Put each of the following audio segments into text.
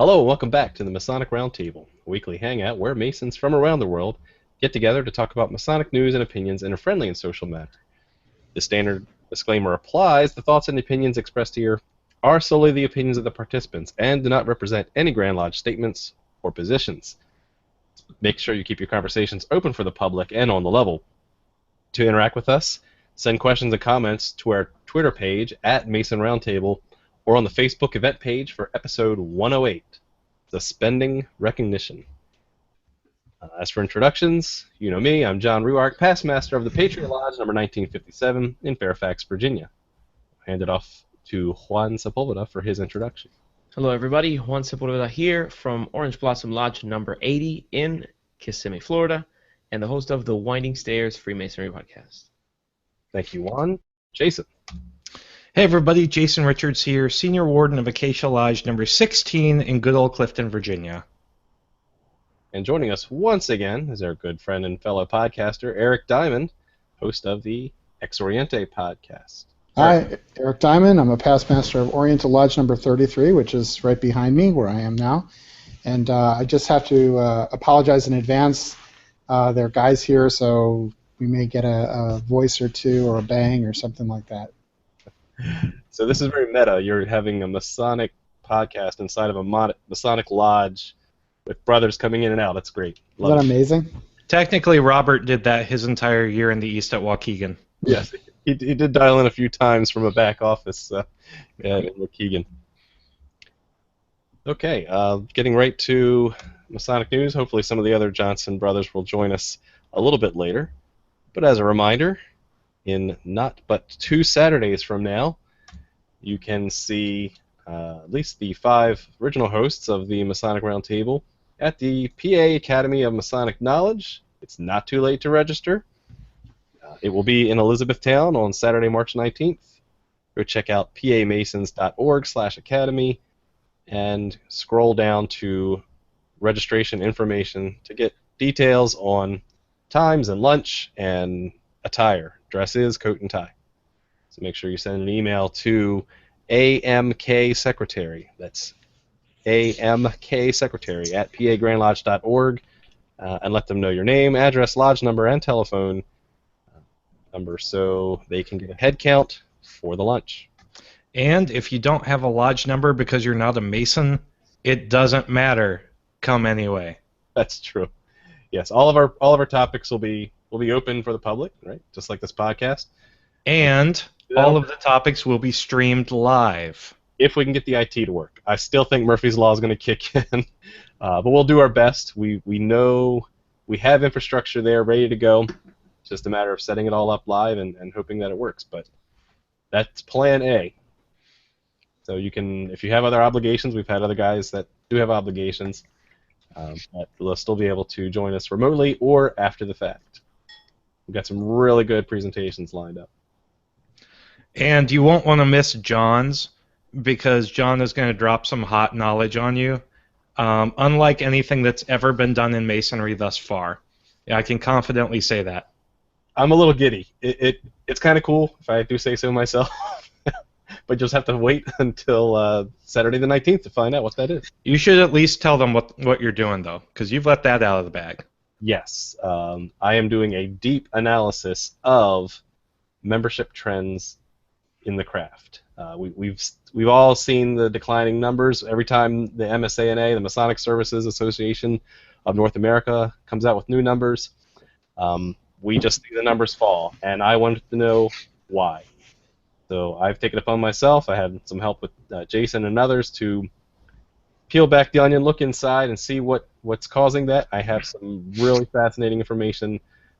Hello, and welcome back to the Masonic Roundtable, a weekly hangout where Masons from around the world get together to talk about Masonic news and opinions in a friendly and social manner. The standard disclaimer applies. The thoughts and opinions expressed here are solely the opinions of the participants and do not represent any Grand Lodge statements or positions. Make sure you keep your conversations open for the public and on the level. To interact with us, send questions and comments to our Twitter page at Mason Roundtable or on the Facebook event page for episode 108, Suspending Recognition. As for introductions, you know me, I'm John Ruark, past master of the Patriot Lodge number 1957 in Fairfax, Virginia. I'll hand it off to Juan Sepulveda for his introduction. Hello everybody, Juan Sepulveda here from Orange Blossom Lodge number 80 in Kissimmee, Florida, and the host of the Winding Stairs Freemasonry podcast. Thank you, Juan. Jason. Hey everybody, Jason Richards here, Senior Warden of Acacia Lodge number 16 in good old Clifton, Virginia. And joining us once again is our good friend and fellow podcaster, Eric Diamond, host of the X-Oriente podcast. Hi, Eric Diamond. I'm a past master of Oriental Lodge number 33, which is right behind me where I am now. And I just have to apologize in advance. There are guys here, so we may get a voice or two or a bang or something like that. So this is very meta. You're having a Masonic podcast inside of a Masonic lodge with brothers coming in and out. That's great. Isn't that amazing? Technically, Robert did that his entire year in the East at Waukegan. Yes, he did dial in a few times from a back office in Waukegan. Okay, getting right to Masonic news. Hopefully some of the other Johnson brothers will join us a little bit later. But as a reminder, in not but 2 Saturdays from now, you can see at least the 5 original hosts of the Masonic Roundtable at the PA Academy of Masonic Knowledge. It's not too late to register. It will be in Elizabethtown on Saturday, March 19th. Go check out pamasons.org/academy and scroll down to registration information to get details on times and lunch and attire. Dress is coat and tie. So make sure you send an email to AMK Secretary. That's AMK Secretary at pagrandlodge.org and let them know your name, address, lodge number, and telephone number so they can get a head count for the lunch. And if you don't have a lodge number because you're not a Mason, it doesn't matter. Come anyway. That's true. Yes, all of our topics will be open for the public, right? Just like this podcast. And all of the topics will be streamed live. If we can get the IT to work. I still think Murphy's Law is going to kick in, but we'll do our best. We know we have infrastructure there ready to go. It's just a matter of setting it all up live and hoping that it works. But that's plan A. So you can, if you have other obligations, we've had other guys that do have obligations, but they'll still be able to join us remotely or after the fact. We've got some really good presentations lined up. And you won't want to miss John's, because John is going to drop some hot knowledge on you, unlike anything that's ever been done in Masonry thus far. Yeah, I can confidently say that. I'm a little giddy. It's kind of cool, if I do say so myself, but you'll just have to wait until Saturday the 19th to find out what that is. You should at least tell them what you're doing, though, because you've let that out of the bag. Yes, I am doing a deep analysis of membership trends in the craft. We've all seen the declining numbers every time the MSANA, the Masonic Services Association of North America, comes out with new numbers. We just see the numbers fall, and I wanted to know why. So I've taken it upon myself. I had some help with Jason and others to peel back the onion, look inside, and see what's causing that. I have some really fascinating information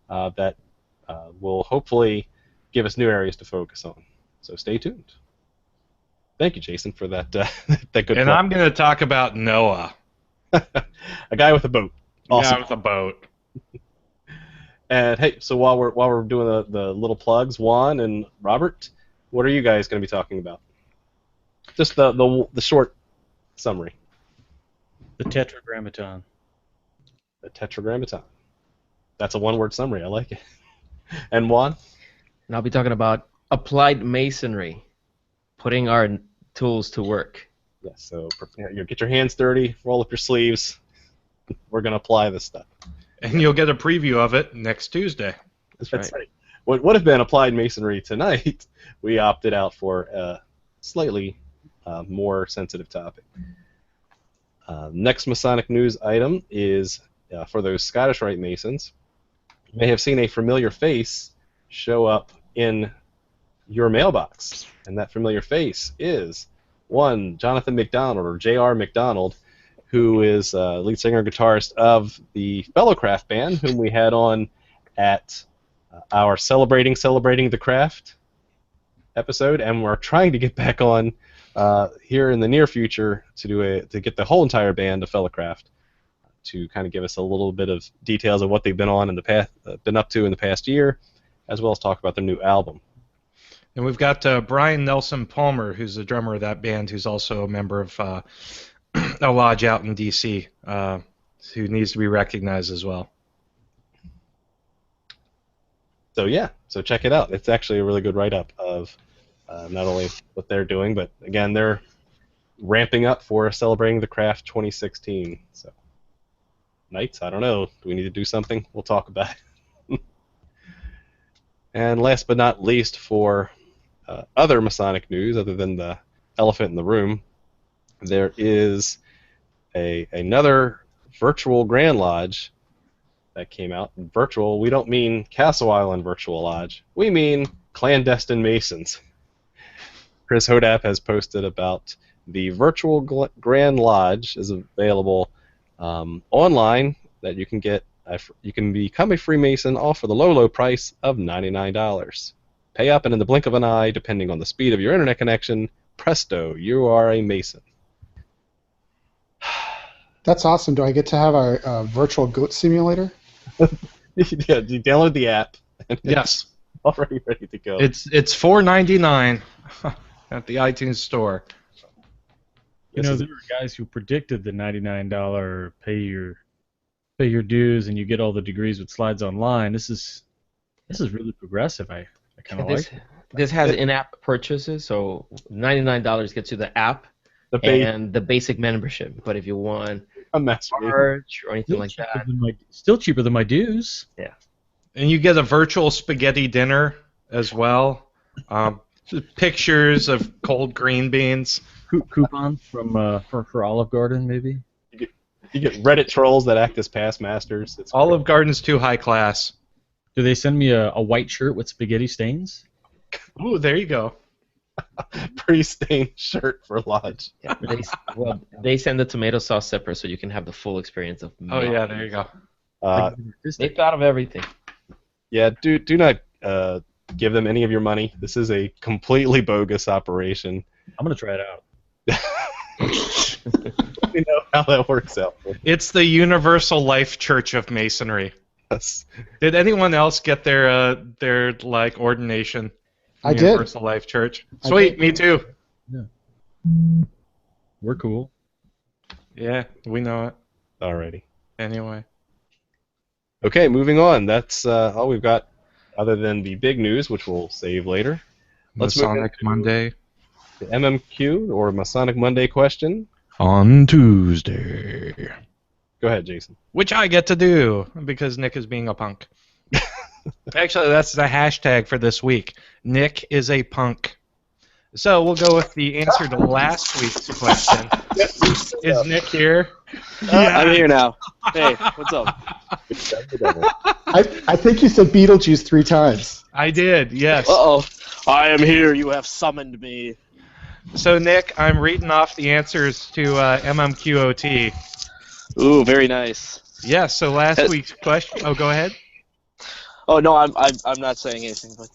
that will hopefully give us new areas to focus on. So stay tuned. Thank you, Jason, for that that good. And I'm going to talk about Noah. A guy with a boat. Awesome. Guy with a boat. And hey, so while we're doing the little plugs, Juan and Robert, what are you guys going to be talking about? Just the short summary. The Tetragrammaton. The Tetragrammaton. That's a one-word summary. I like it. And Juan? And I'll be talking about applied masonry, putting our tools to work. Yes, so get your hands dirty, roll up your sleeves. We're going to apply this stuff. And you'll get a preview of it next Tuesday. That's right. What would have been Applied Masonry tonight, we opted out for a slightly more sensitive topic. Next Masonic news item is for those Scottish Rite Masons. You may have seen a familiar face show up in your mailbox, and that familiar face is one Jonathan McDonald, or J.R. McDonald, who is lead singer and guitarist of the Fellowcraft band, whom we had on at our Celebrating the Craft episode, and we're trying to get back on here in the near future to get the whole entire band of Fellowcraft to kind of give us a little bit of details of what they've been on in the past, been up to in the past year, as well as talk about their new album. And we've got Brian Nelson Palmer, who's the drummer of that band, who's also a member of a lodge out in D.C., who needs to be recognized as well. So yeah, so check it out. It's actually a really good write-up of not only what they're doing, but again, they're ramping up for Celebrating the Craft 2016. So, Knights, I don't know. Do we need to do something? We'll talk about it. And last but not least, for other Masonic news, other than the elephant in the room, there is another virtual Grand Lodge that came out. Virtual, we don't mean Castle Island Virtual Lodge. We mean clandestine Masons. Chris Hodap has posted about the virtual Grand Lodge is available online that you can get. You can become a Freemason all for the low price of $99. Pay up and in the blink of an eye, depending on the speed of your internet connection, presto, you are a Mason. That's awesome. Do I get to have a virtual goat simulator? Yeah, you download the app. And Yes. It's already ready to go. It's $4.99 at the iTunes store. You know, there were guys who predicted the $99 pay your dues and you get all the degrees with slides online. This is really progressive. I kind of like it. This has in-app purchases, so $99 gets you the app and the basic membership. But if you want a master March or anything like that, Still cheaper than my dues. yeah. And you get a virtual spaghetti dinner as well. Pictures of cold green beans. Coupons from for Olive Garden, maybe. You get Reddit trolls that act as past masters. It's Olive Garden's too high class. Do they send me a white shirt with spaghetti stains? Ooh, there you go. Pre-stained shirt for Lodge. Yeah, they send the tomato sauce separate so you can have the full experience of. Oh yeah, there you go. They thought of everything. Yeah, do not give them any of your money. This is a completely bogus operation. I'm gonna try it out. Let me know how that works out. It's the Universal Life Church of Masonry. Yes. Did anyone else get their like ordination? I did. Universal Life Church. Sweet, me too. Yeah. We're cool. Yeah, we know it. Alrighty. Anyway. Okay, moving on. That's all we've got, other than the big news, which we'll save later. Let's move Masonic into Monday. the MMQ, or Masonic Monday question. On Tuesday. Go ahead, Jason. Which I get to do, because Nick is being a punk. Actually, that's the hashtag for this week. Nick is a punk. So we'll go with the answer to last week's question. Is Nick here? I'm here now. Hey, what's up? I think you said Beetlejuice 3 times. I did, yes. Uh-oh. I am here. You have summoned me. So, Nick, I'm reading off the answers to MMQOT. Ooh, very nice. Yes, so last week's question... Oh, go ahead. Oh, no, I'm not saying anything, but...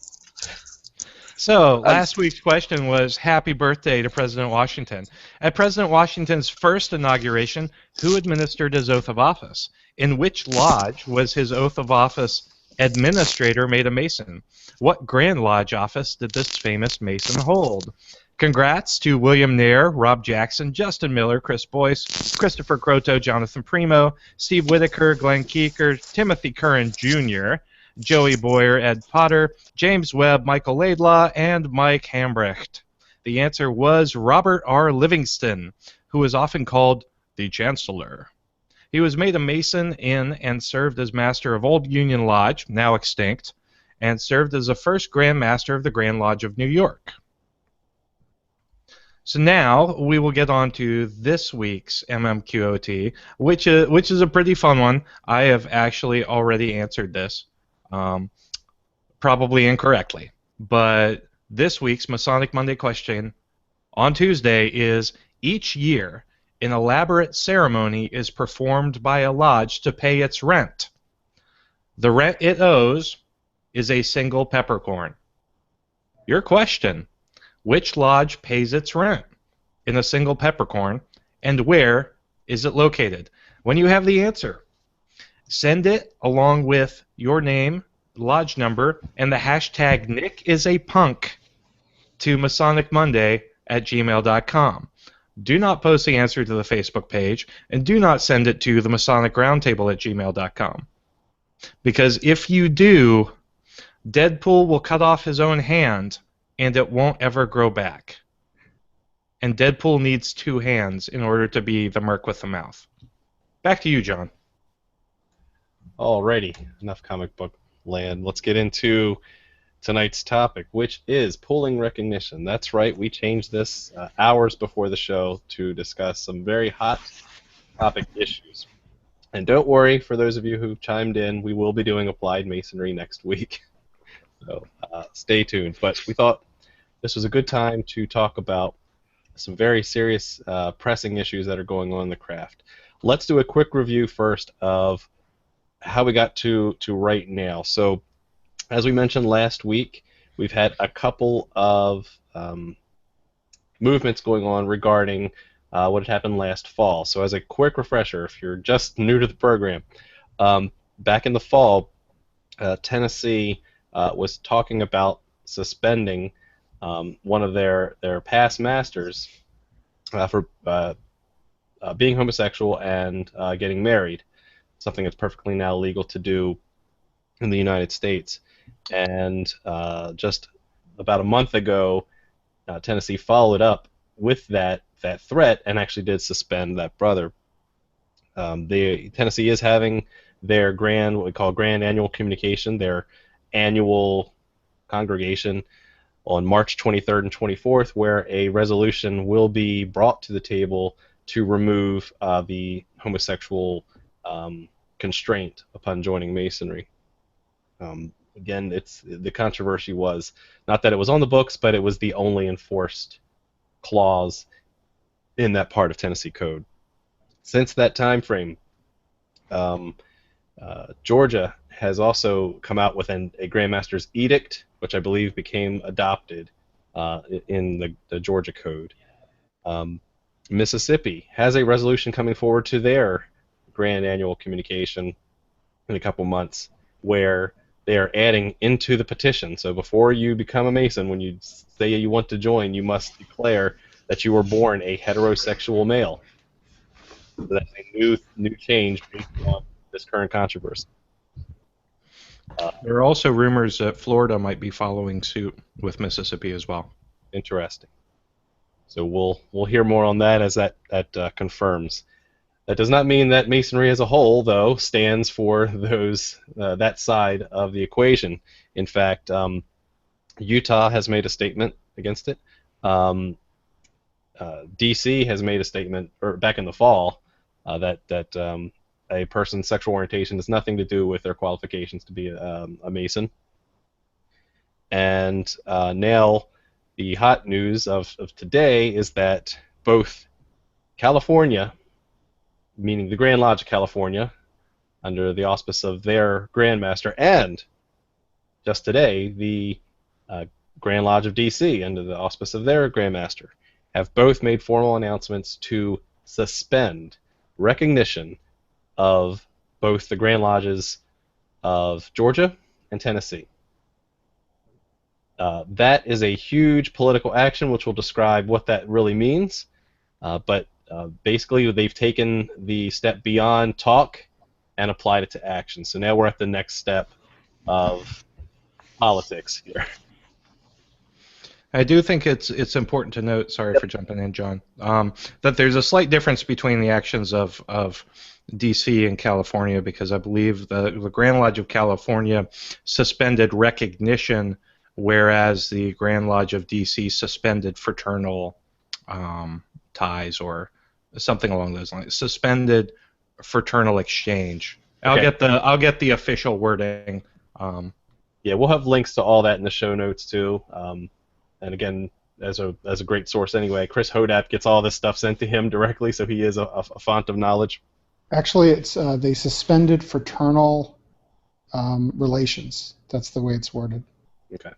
So, last week's question was, happy birthday to President Washington. At President Washington's first inauguration, who administered his oath of office? In which lodge was his oath of office administrator made a Mason? What Grand Lodge office did this famous Mason hold? Congrats to William Nair, Rob Jackson, Justin Miller, Chris Boyce, Christopher Croto, Jonathan Primo, Steve Whitaker, Glenn Keeker, Timothy Curran Jr., Joey Boyer, Ed Potter, James Webb, Michael Laidlaw, and Mike Hambrecht. The answer was Robert R. Livingston, who is often called the Chancellor. He was made a Mason in and served as Master of Old Union Lodge, now extinct, and served as the first Grand Master of the Grand Lodge of New York. So now we will get on to this week's MMQOT, which is a pretty fun one. I have actually already answered this, probably incorrectly. But this week's Masonic Monday question on Tuesday is, each year an elaborate ceremony is performed by a lodge to pay its rent. The rent it owes is a single peppercorn. Your question: which lodge pays its rent in a single peppercorn, and where is it located? When you have the answer, send it along with your name, lodge number, and the hashtag #NickIsAPunk to MasonicMonday@gmail.com. Do not post the answer to the Facebook page, and do not send it to the Masonic Roundtable at gmail.com. Because if you do, Deadpool will cut off his own hand, and it won't ever grow back. And Deadpool needs 2 hands in order to be the merc with the mouth. Back to you, John. Alrighty, enough comic book land. Let's get into tonight's topic, which is pulling recognition. That's right, we changed this hours before the show to discuss some very hot topic issues. And don't worry, for those of you who chimed in, we will be doing Applied Masonry next week. So stay tuned. But we thought this was a good time to talk about some very serious pressing issues that are going on in the craft. Let's do a quick review first of how we got to right now. So, as we mentioned last week, we've had a couple of movements going on regarding what had happened last fall. So as a quick refresher, if you're just new to the program, back in the fall, Tennessee was talking about suspending one of their past masters for being homosexual and getting married, something that's perfectly now legal to do in the United States. And just about a month ago, Tennessee followed up with that threat and actually did suspend that brother. Tennessee is having their what we call grand annual communication, their annual congregation on March 23rd and 24th, where a resolution will be brought to the table to remove the homosexual constraint upon joining Masonry. Again, the controversy was not that it was on the books, but it was the only enforced clause in that part of Tennessee code. Since that time frame, Georgia has also come out with a Grandmaster's Edict, which I believe became adopted in the Georgia code. Mississippi has a resolution coming forward to their grand annual communication in a couple months, where they are adding into the petition. So before you become a Mason, when you say you want to join, you must declare that you were born a heterosexual male. So that's a new change based on this current controversy. There are also rumors that Florida might be following suit with Mississippi as well. Interesting. So we'll hear more on that as that confirms. That does not mean that Masonry as a whole, though, stands for that side of the equation. In fact, Utah has made a statement against it. D.C. has made a statement, back in the fall, that a person's sexual orientation has nothing to do with their qualifications to be a Mason. And now the hot news of today is that both California, meaning the Grand Lodge of California, under the auspice of their Grandmaster, and just today, the Grand Lodge of D.C., under the auspice of their Grandmaster, have both made formal announcements to suspend recognition of both the Grand Lodges of Georgia and Tennessee. That is a huge political action, which will describe what that really means, but basically, they've taken the step beyond talk and applied it to action. So now we're at the next step of politics here. I do think it's important to note. Sorry for jumping in, John. That there's a slight difference between the actions of D.C. and California, because I believe the Grand Lodge of California suspended recognition, whereas the Grand Lodge of D.C. suspended fraternal ties or something along those lines. Suspended fraternal exchange. Okay. I'll get the official wording. Yeah, we'll have links to all that in the show notes too. And again, as a great source anyway, Chris Hodap gets all this stuff sent to him directly, so he is a font of knowledge. Actually, it's they suspended fraternal relations. That's the way it's worded. Okay.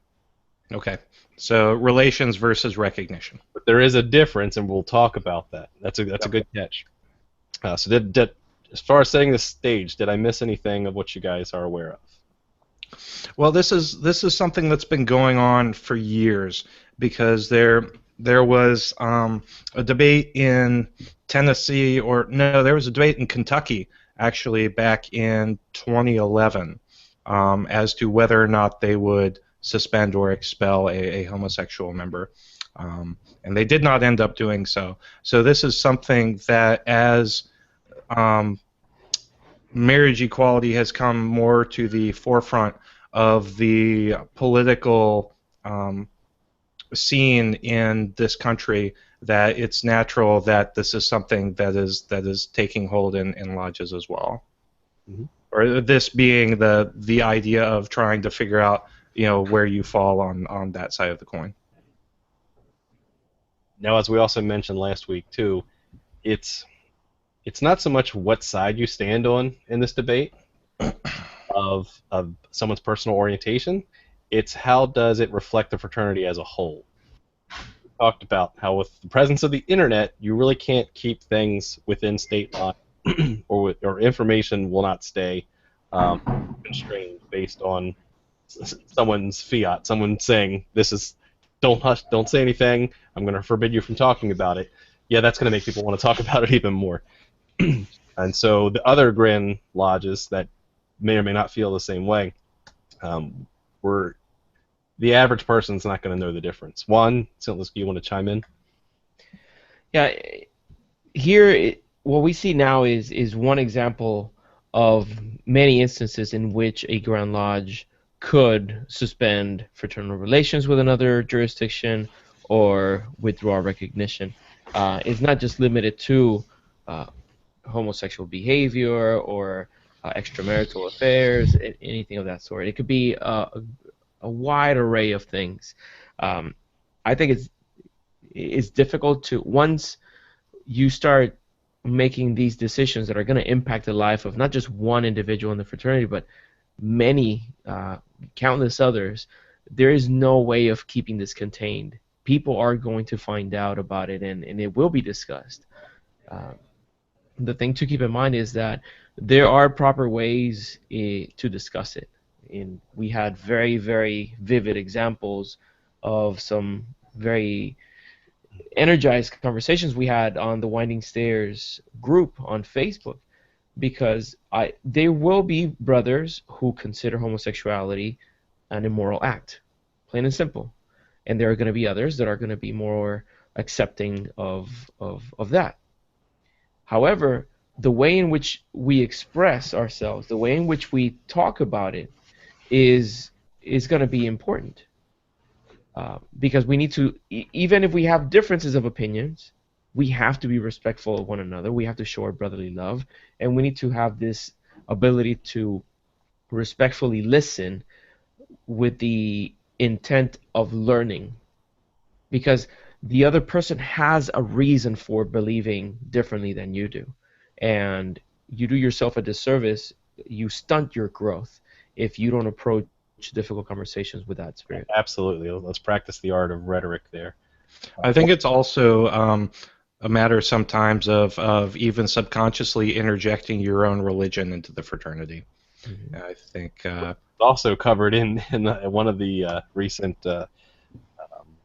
Okay. So relations versus recognition. But there is a difference, and we'll talk about that. That's a good catch. So did as far as setting the stage, did I miss anything of what you guys are aware of? Well, this is something that's been going on for years, because there was a debate in Tennessee, or no, there was a debate in Kentucky actually back in 2011 as to whether or not they would suspend or expel a homosexual member, and they did not end up doing so. So this is something that, as marriage equality has come more to the forefront of the political scene in this country, that it's natural that this is something that is taking hold in lodges as well. Mm-hmm. Or this being the idea of trying to figure out, where you fall on that side of the coin. Now, as we also mentioned last week too, it's not so much what side you stand on in this debate of someone's personal orientation. It's how does it reflect the fraternity as a whole. We talked about how with the presence of the internet, you really can't keep things within state law, or information will not stay constrained based on someone's fiat. Someone saying this is don't hush, don't say anything. I'm going to forbid you from talking about it. Yeah, that's going to make people want to talk about it even more. And so the other Grand Lodges that may or may not feel the same way, the average person's not going to know the difference. Juan, you want to chime in? Yeah, here what we see now is one example of many instances in which a Grand Lodge could suspend fraternal relations with another jurisdiction or withdraw recognition. It's not just limited to homosexual behavior or extramarital affairs, anything of that sort. It could be a wide array of things. I think it's difficult to, once you start making these decisions that are going to impact the life of not just one individual in the fraternity, but many, countless others, there is no way of keeping this contained. People are going to find out about it, and it will be discussed. The thing to keep in mind is that there are proper ways to discuss it. And we had very, very vivid examples of some very energized conversations we had on the Winding Stairs group on Facebook, because there will be brothers who consider homosexuality an immoral act, plain and simple, and there are going to be others that are going to be more accepting of that. However, the way in which we express ourselves, the way in which we talk about it, is going to be important, because we need to, even if we have differences of opinions, we have to be respectful of one another. We have to show our brotherly love, and we need to have this ability to respectfully listen with the intent of learning, because the other person has a reason for believing differently than you do, and you do yourself a disservice, you stunt your growth if you don't approach difficult conversations with that spirit. Absolutely. Let's practice the art of rhetoric there. I think it's also a matter sometimes of even subconsciously interjecting your own religion into the fraternity. Mm-hmm. I think also covered in one of the recent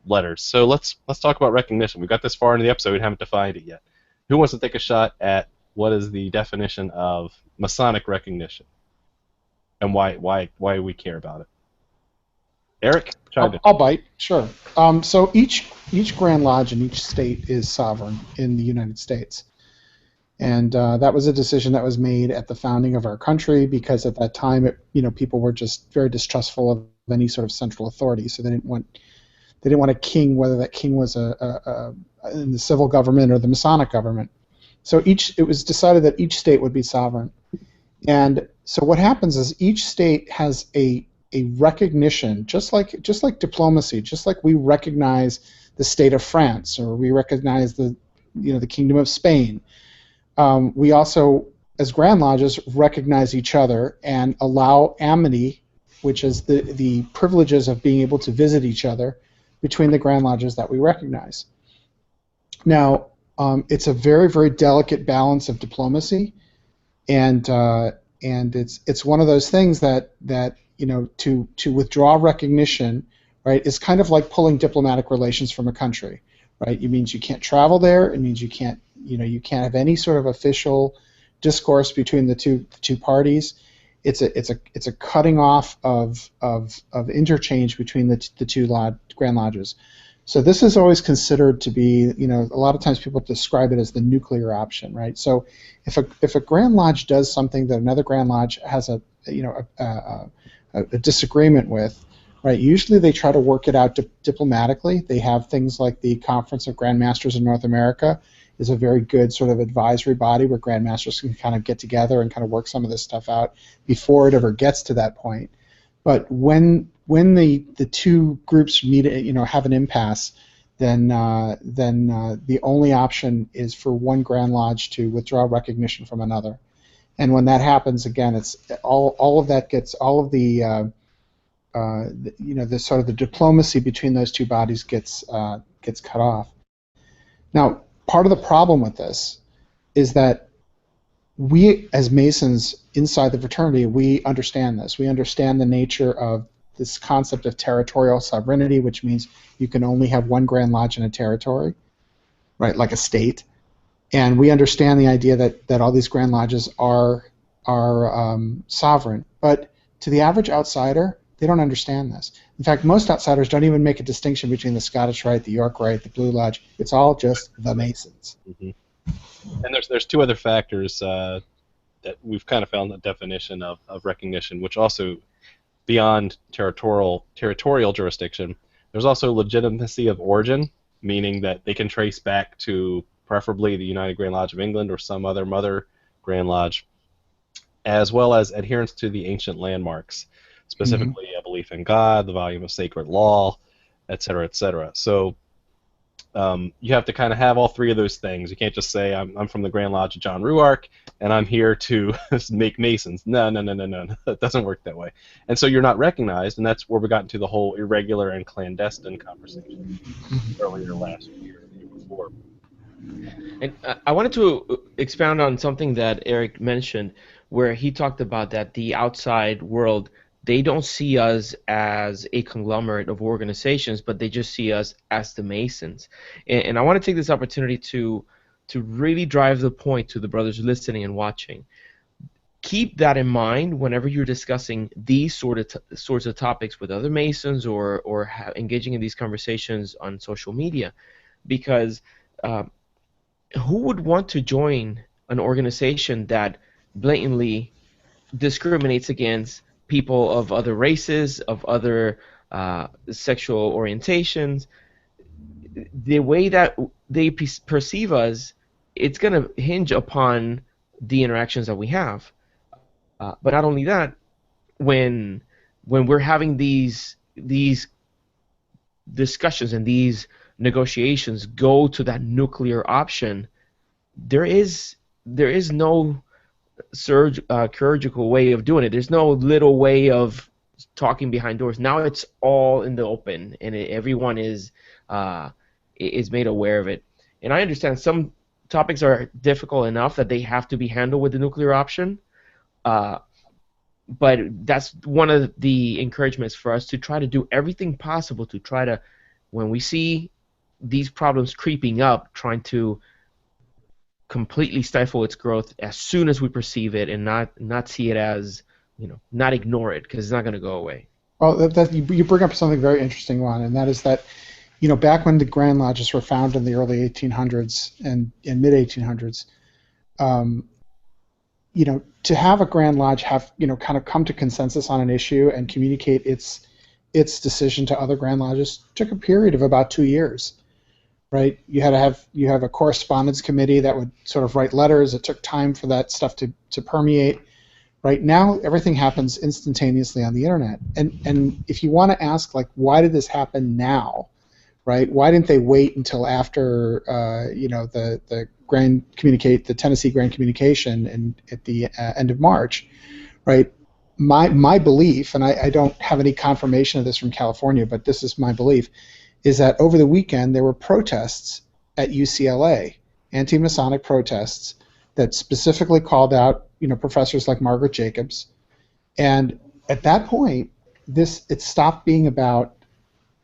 letters. So let's talk about recognition. We got this far into the episode, we haven't defined it yet. Who wants to take a shot at what is the definition of Masonic recognition, and why we care about it? Eric, chime in. I'll bite. Sure. So each Grand Lodge in each state is sovereign in the United States, and that was a decision that was made at the founding of our country because at that time, people were just very distrustful of any sort of central authority, so they didn't want a king, whether that king was in the civil government or the Masonic government. So it was decided that each state would be sovereign, and so what happens is each state has a recognition, just like diplomacy, just like we recognize the state of France or we recognize the Kingdom of Spain. We also, as Grand Lodges, recognize each other and allow amity, which is the privileges of being able to visit each other between the Grand Lodges that we recognize. Now, it's a very, very delicate balance of diplomacy, and it's one of those things that to withdraw recognition, right, is kind of like pulling diplomatic relations from a country, right? It means you can't travel there. It means you can't have any sort of official discourse between the two parties. It's a cutting off of interchange between the two Grand Lodges. So this is always considered to be, a lot of times people describe it as the nuclear option, right? So if a Grand Lodge does something that another Grand Lodge has a disagreement with, right? Usually they try to work it out diplomatically. They have things like the Conference of Grand Masters in North America is a very good sort of advisory body where Grand Masters can kind of get together and kind of work some of this stuff out before it ever gets to that point. But when the two groups meet, have an impasse, then the only option is for one Grand Lodge to withdraw recognition from another. And when that happens, again, it's all of that gets all of the sort of the diplomacy between those two bodies gets cut off. Now, part of the problem with this is that we, as Masons inside the fraternity, we understand this. We understand the nature of this concept of territorial sovereignty, which means you can only have one Grand Lodge in a territory, right, like a state. And we understand the idea that all these Grand Lodges are sovereign. But to the average outsider, they don't understand this. In fact, most outsiders don't even make a distinction between the Scottish Rite, the York Rite, the Blue Lodge. It's all just the Masons. Mm-hmm. And there's two other factors that we've kind of found the definition of recognition, which also, beyond territorial jurisdiction, there's also legitimacy of origin, meaning that they can trace back to preferably the United Grand Lodge of England or some other mother Grand Lodge, as well as adherence to the ancient landmarks, specifically a belief in God, the volume of sacred law, etc., etc. So you have to kind of have all three of those things. You can't just say, I'm from the Grand Lodge of John Ruark, and I'm here to make Masons. No. That doesn't work that way. And so you're not recognized, and that's where we got into the whole irregular and clandestine conversation earlier last year, the year before. And I wanted to expound on something that Eric mentioned, where he talked about that the outside world, they don't see us as a conglomerate of organizations, but they just see us as the Masons. And I want to take this opportunity to really drive the point to the brothers listening and watching. Keep that in mind whenever you're discussing these sorts of topics with other Masons or engaging in these conversations on social media, because who would want to join an organization that blatantly discriminates against people of other races, of other sexual orientations? The way that they perceive us, it's going to hinge upon the interactions that we have. But not only that, when we're having these discussions and these negotiations go to that nuclear option, there is no chirurgical way of doing it. There's no little way of talking behind doors. Now it's all in the open, and everyone is made aware of it. And I understand some topics are difficult enough that they have to be handled with the nuclear option, but that's one of the encouragements for us to try to do everything possible to try to, when we see these problems creeping up, trying to completely stifle its growth as soon as we perceive it, and not see it as, not ignore it, because it's not going to go away. Well, you bring up something very interesting, Juan, and that is that, back when the Grand Lodges were founded in the early 1800s and mid 1800s, to have a Grand Lodge have kind of come to consensus on an issue and communicate its decision to other Grand Lodges took a period of about 2 years, right? You have a correspondence committee that would sort of write letters. It took time for that stuff to permeate. Right now, everything happens instantaneously on the internet, and if you want to ask, like, why did this happen now, right? Why didn't they wait until after the Tennessee Grand Communication and at the end of March, right? My belief, and I don't have any confirmation of this from California, but this is my belief, is that over the weekend there were protests at UCLA, anti-Masonic protests that specifically called out professors like Margaret Jacobs, and at that point it stopped being about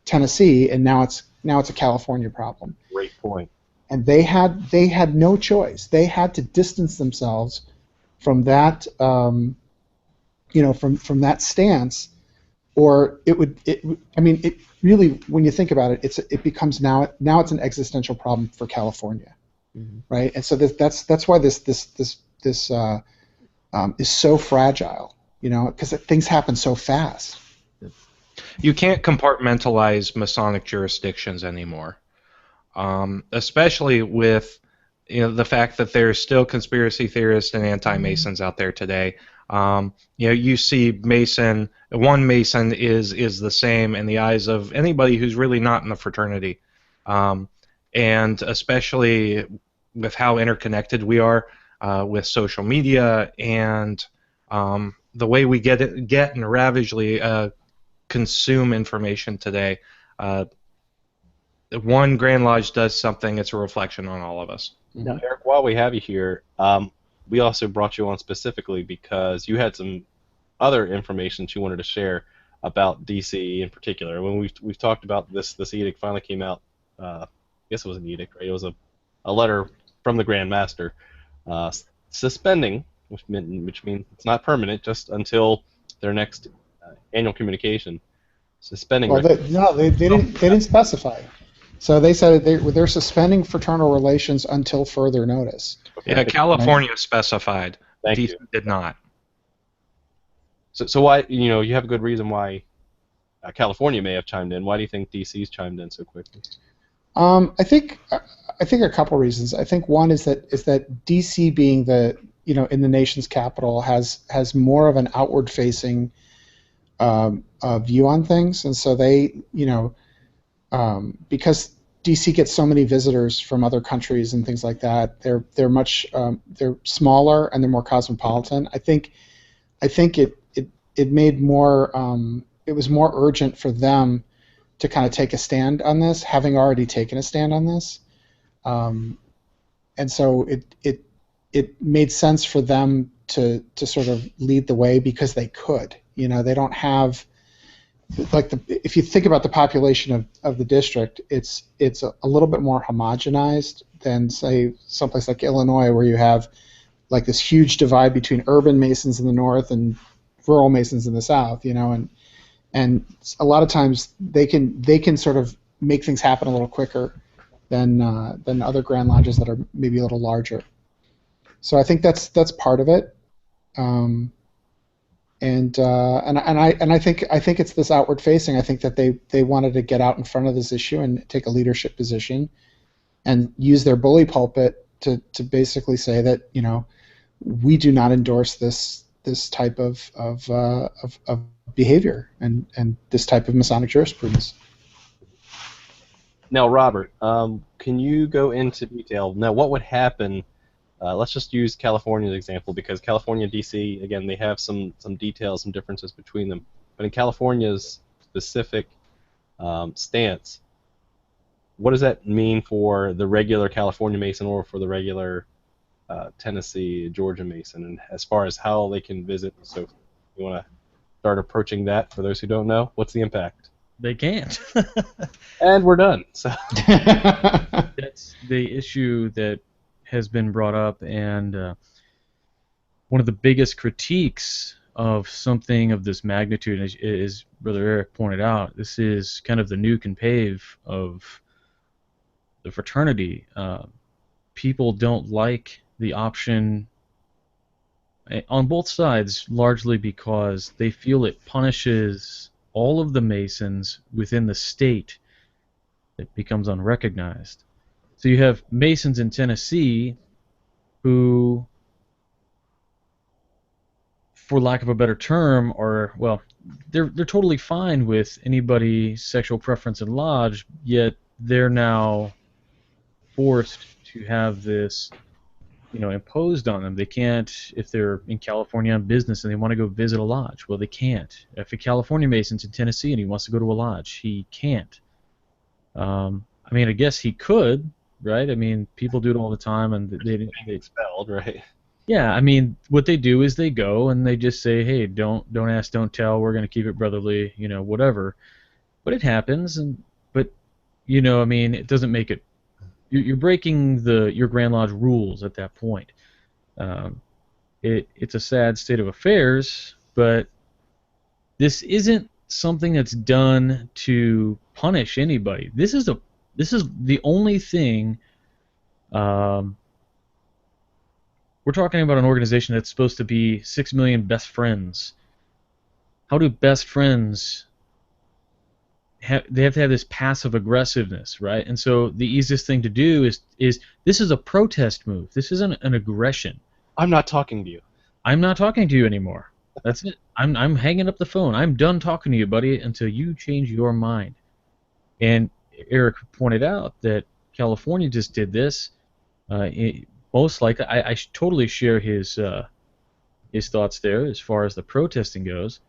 Tennessee, and now it's a California problem. Great point. And they had no choice. They had to distance themselves from that from that stance, or it really, when you think about it, it becomes now it's an existential problem for California, right? And so that's why this is so fragile, because things happen so fast. You can't compartmentalize Masonic jurisdictions anymore, especially with the fact that there's still conspiracy theorists and anti-Masons out there today. You see one Mason is the same in the eyes of anybody who's really not in the fraternity, and especially with how interconnected we are with social media and the way we get and ravagely consume information today. One Grand Lodge does something, it's a reflection on all of us. Now, Eric, while we have you here, we also brought you on specifically because you had some other information that you wanted to share about DC in particular. When we've talked about this edict finally came out, I guess it was an edict, right? It was a letter from the Grand Master suspending, which means it's not permanent, just until their next annual communication. Suspending. Well, they didn't specify. So they said they're suspending fraternal relations until further notice. Okay. Yeah, California specified. Thank DC you. did not. So why, you have a good reason why California may have chimed in. Why do you think DC's chimed in so quickly? I think a couple reasons. I think one is that DC, being the in the nation's capital, has more of an outward facing view on things, and so they because DC gets so many visitors from other countries and things like that, they're much they're smaller and they're more cosmopolitan. I think it made more it was more urgent for them to kind of take a stand on this, having already taken a stand on this, and so it made sense for them to sort of lead the way because they could. They don't have, like, if you think about the population of the district, it's a little bit more homogenized than, say, someplace like Illinois, where you have like this huge divide between urban Masons in the north and rural Masons in the south. And a lot of times they can sort of make things happen a little quicker than other Grand Lodges that are maybe a little larger. So I think that's part of it. And I think it's this outward facing. I think that they wanted to get out in front of this issue and take a leadership position, and use their bully pulpit to basically say that we do not endorse this type of behavior and this type of Masonic jurisprudence. Now, Robert, can you go into detail? Now, what would happen? Let's just use California's example, because California and DC, again, they have some details, some differences between them. But in California's specific stance, what does that mean for the regular California Mason or for the regular Tennessee, Georgia Mason, and as far as how they can visit? So you want to start approaching that for those who don't know? What's the impact? They can't. And we're done. So that's the issue that has been brought up, and one of the biggest critiques of something of this magnitude, as Brother Eric pointed out, this is kind of the nuke and pave of the fraternity. People don't like the option on both sides, largely because they feel it punishes all of the Masons within the state. It becomes unrecognized. So you have Masons in Tennessee who, for lack of a better term, are, well, they're totally fine with anybody's sexual preference in lodge, yet they're now forced to have this, imposed on them. They can't, if they're in California on business and they want to go visit a lodge, well, they can't. If a California Mason's in Tennessee and he wants to go to a lodge, he can't. I guess he could, right? People do it all the time, and they expelled, right? Yeah, what they do is they go and they just say, hey, don't ask, don't tell. We're going to keep it brotherly, whatever. But it happens, but it doesn't make it. You're breaking your Grand Lodge rules at that point. It's a sad state of affairs, but this isn't something that's done to punish anybody. This is the only thing. We're talking about an organization that's supposed to be 6 million best friends. How do best friends they have to have this passive aggressiveness, right? And so the easiest thing to do is this is a protest move. This isn't an aggression. I'm not talking to you. I'm not talking to you anymore. That's it. I'm hanging up the phone. I'm done talking to you, buddy, until you change your mind. And Eric pointed out that California just did this. Most likely, I totally share his thoughts there as far as the protesting goes.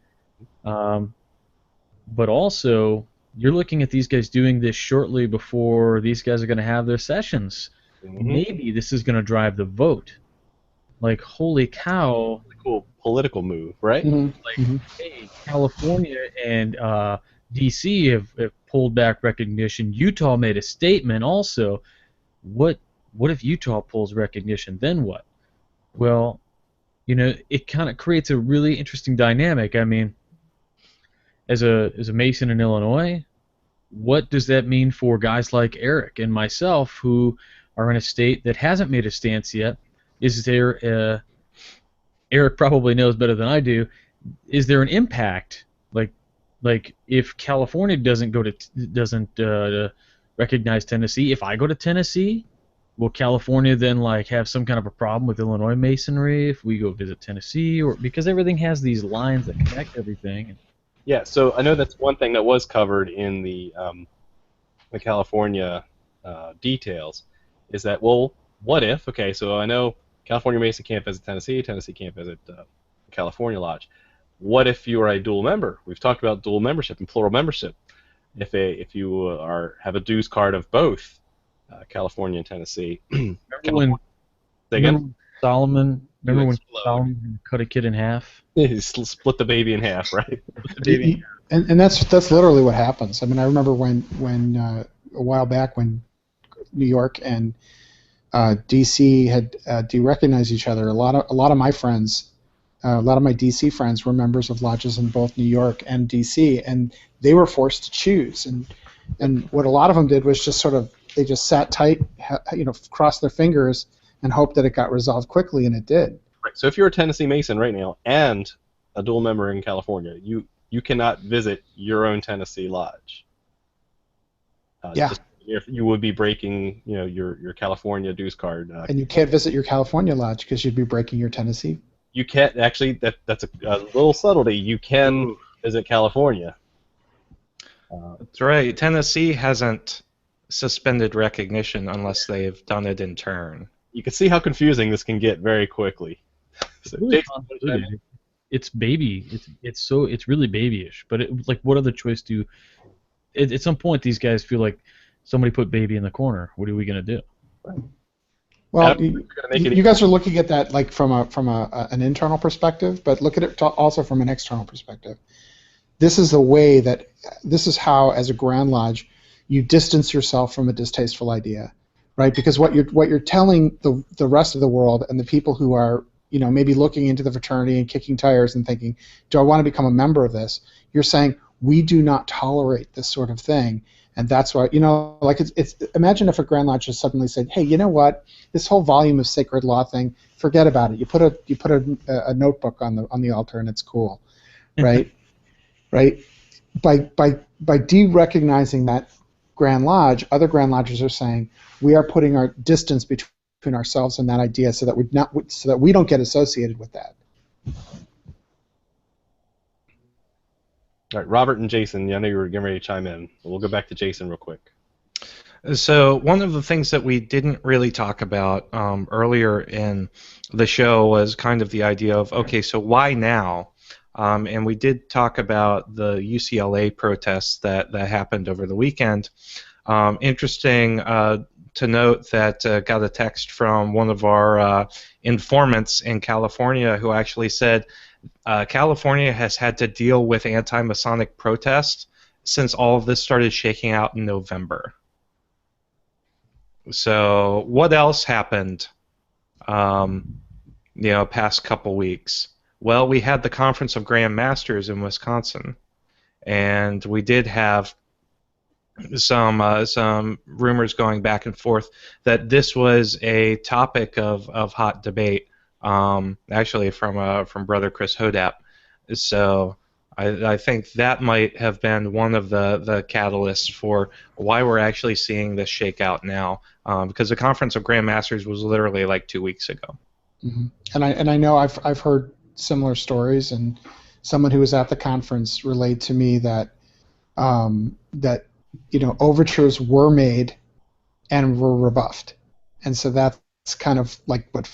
But also, you're looking at these guys doing this shortly before these guys are going to have their sessions. Mm-hmm. Maybe this is going to drive the vote. Like, holy cow. Cool political move, right? Mm-hmm. Like, hey, California and D.C. have pulled back recognition. Utah made a statement also. What if Utah pulls recognition? Then what? Well, it kind of creates a really interesting dynamic. As a Mason in Illinois, what does that mean for guys like Eric and myself who are in a state that hasn't made a stance yet? Is there Eric probably knows better than I do. Is there an impact? Like if California doesn't recognize Tennessee, if I go to Tennessee, will California then have some kind of a problem with Illinois Masonry if we go visit Tennessee, or because everything has these lines that connect everything? Yeah, so I know that's one thing that was covered in the California details, is that, well, what if, okay, so I know California Mason can't visit Tennessee, Tennessee can't visit California Lodge. What if you are a dual member? We've talked about dual membership and plural membership. If you have a dues card of both California and Tennessee. Remember when Solomon cut a kid in half? He split the baby in half, right? And that's literally what happens. I remember when a while back when New York and DC had derecognized each other, a lot of my friends, a lot of my DC friends were members of lodges in both New York and DC, and they were forced to choose. And what a lot of them did was they just sat tight, crossed their fingers, and hoped that it got resolved quickly, and it did. Right. So if you're a Tennessee Mason right now and a dual member in California, you cannot visit your own Tennessee lodge. You would be breaking, your California dues card. And you can't visit your California lodge because you'd be breaking your Tennessee. You can't actually. That's a little subtlety. You can visit California. That's right. Tennessee hasn't suspended recognition unless they've done it in turn. You can see how confusing this can get very quickly. So it's baby. It's really babyish. But what other choice do? At some point, these guys feel like somebody put baby in the corner. What are we gonna do? Right. Well, you guys are looking at that from an internal perspective, but look at it also from an external perspective. This is the how, as a Grand Lodge, you distance yourself from a distasteful idea, right? Because what you're telling the rest of the world and the people who are maybe looking into the fraternity and kicking tires and thinking, do I want to become a member of this? You're saying we do not tolerate this sort of thing, and that's why, like it's imagine if a Grand Lodge just suddenly said, hey, you know what, this whole volume of sacred law thing, forget about it. You put a notebook on the altar and it's cool, right? Right? By de-recognizing that Grand Lodge, other Grand Lodges are saying we are putting our distance between ourselves and that idea, so that we don't get associated with that. All right, Robert and Jason, I know you were getting ready to chime in. We'll go back to Jason real quick. So one of the things that we didn't really talk about earlier in the show was kind of the idea of, okay, so why now? And we did talk about the UCLA protests that happened over the weekend. Interesting to note that got a text from one of our informants in California who actually said California has had to deal with anti-Masonic protests since all of this started shaking out in November. So what else happened past couple weeks? Well, we had the Conference of Grand Masters in Wisconsin, and we did have some rumors going back and forth that this was a topic of hot debate, actually from Brother Chris Hodap. So I think that might have been one of the catalysts for why we're actually seeing this shake out now, because the Conference of Grand Masters was literally like 2 weeks ago. Mm-hmm. And I know I've heard similar stories, and someone who was at the conference relayed to me that overtures were made and were rebuffed, and so that's kind of like what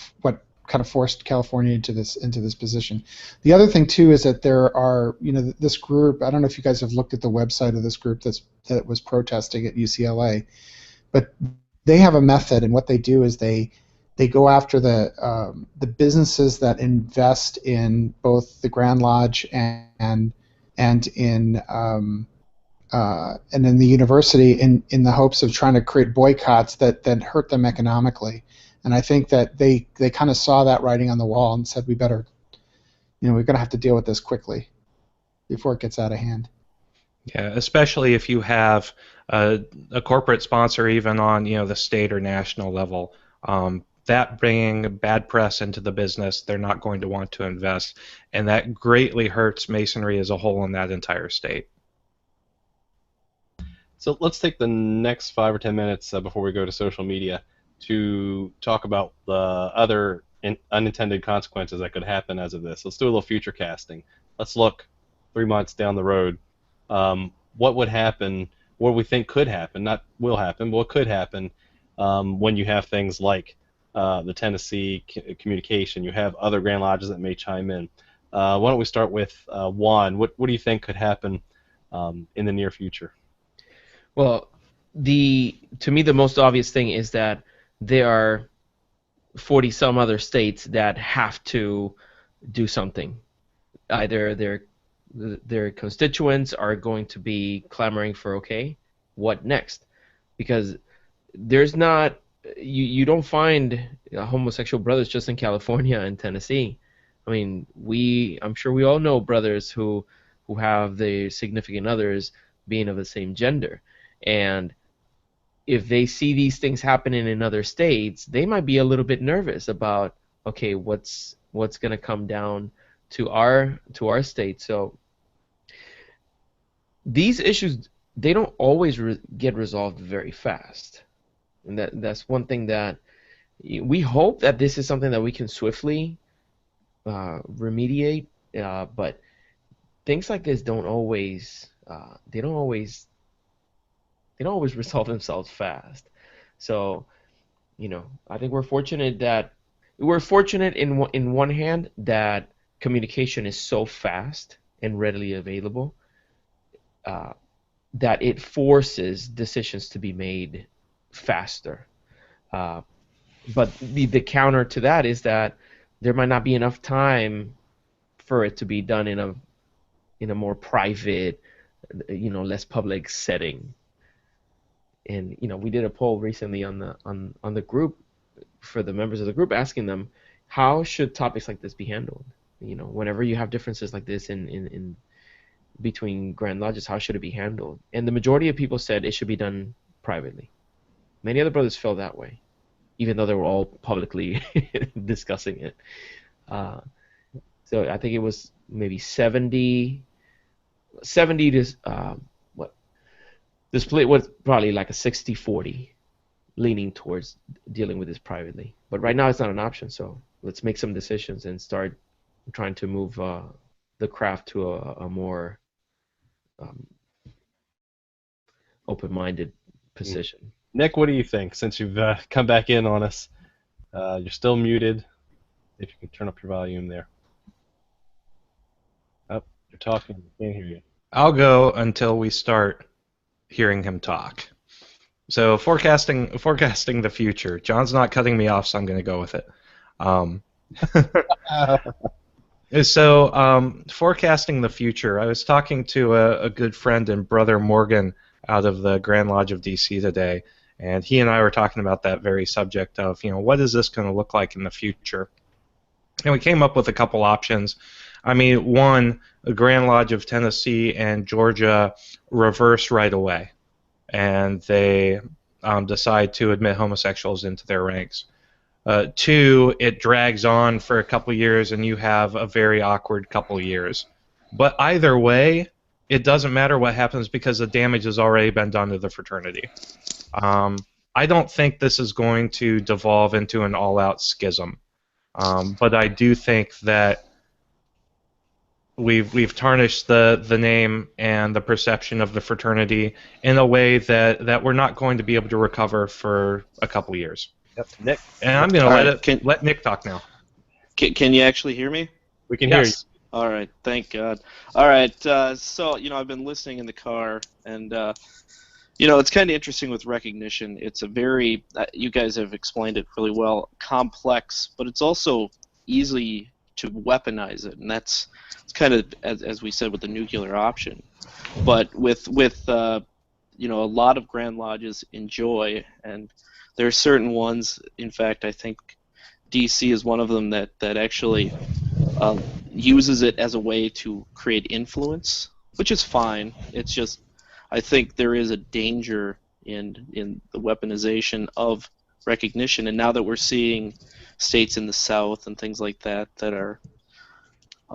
kind of forced California into this position. The other thing too is that there are this group. I don't know if you guys have looked at the website of this group that was protesting at UCLA, but they have a method, and what they do is they go after the businesses that invest in both the Grand Lodge and in the university in the hopes of trying to create boycotts that hurt them economically. And I think that they kind of saw that writing on the wall and said, we're going to have to deal with this quickly before it gets out of hand. Yeah, especially if you have a corporate sponsor, even on the state or national level. That bringing bad press into the business, they're not going to want to invest, and that greatly hurts Masonry as a whole in that entire state. So let's take the next 5 or 10 minutes before we go to social media to talk about the other unintended consequences that could happen as of this. Let's do a little future casting. Let's look 3 months down the road. What would happen, what we think could happen, not will happen, but what could happen when you have things like the Tennessee communication, you have other Grand Lodges that may chime in. Why don't we start with Juan? What do you think could happen in the near future? Well, to me the most obvious thing is that there are 40 some other states that have to do something. Either their constituents are going to be clamoring for, okay, what next? Because there's not you don't find homosexual brothers just in California and Tennessee. I mean, I'm sure we all know brothers who have their significant others being of the same gender, and if they see these things happening in other states, they might be a little bit nervous about, okay, what's going to come down to our state. So these issues, they don't always get resolved very fast. And that's one thing that we hope that this is something that we can swiftly remediate, but things like this don't always resolve themselves fast. So, I think we're fortunate in one hand that communication is so fast and readily available that it forces decisions to be made faster. But the counter to that is that there might not be enough time for it to be done in a more private, less public setting. And we did a poll recently on the group for the members of the group, asking them, how should topics like this be handled? Whenever you have differences like this in between Grand Lodges, how should it be handled? And the majority of people said it should be done privately. Many other brothers felt that way, even though they were all publicly discussing it. So I think it was maybe 70 to what? The split was probably like a 60-40, leaning towards dealing with this privately. But right now it's not an option, so let's make some decisions and start trying to move the craft to a more open-minded position. Nick, what do you think? Since you've come back in on us, you're still muted. If you can turn up your volume there. Oh, you're talking. I can't hear you. I'll go until we start hearing him talk. So forecasting the future. John's not cutting me off, so I'm going to go with it. So forecasting the future. I was talking to a good friend and brother Morgan out of the Grand Lodge of DC today, and he and I were talking about that very subject of, what is this going to look like in the future? And we came up with a couple options. I mean, one, the Grand Lodge of Tennessee and Georgia reverse right away, and they decide to admit homosexuals into their ranks. Two, it drags on for a couple years, and you have a very awkward couple years. But either way, it doesn't matter what happens because the damage has already been done to the fraternity. I don't think this is going to devolve into an all-out schism, but I do think that we've tarnished the name and the perception of the fraternity in a way that we're not going to be able to recover for a couple years. Yep. Nick. And I'm going to let Nick talk now. Can you actually hear me? We can hear you. All right, thank God. All right, so I've been listening in the car, and it's kind of interesting with recognition. It's a very you guys have explained it really well, complex, but it's also easy to weaponize it, and it's kind of as we said with the nuclear option. But with a lot of Grand Lodges enjoy, and there are certain ones. In fact, I think DC is one of them that actually uses it as a way to create influence, which is fine. It's just I think there is a danger in the weaponization of recognition, and now that we're seeing states in the South and things like that are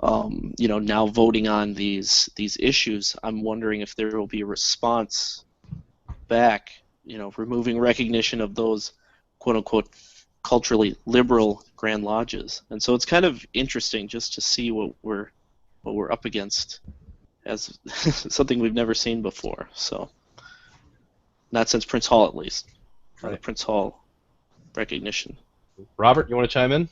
now voting on these issues, I'm wondering if there will be a response back, removing recognition of those quote-unquote culturally liberal Grand Lodges. And so it's kind of interesting just to see what we're up against as something we've never seen before. So not since Prince Hall, at least. Right. The Prince Hall recognition. Robert, you want to chime in?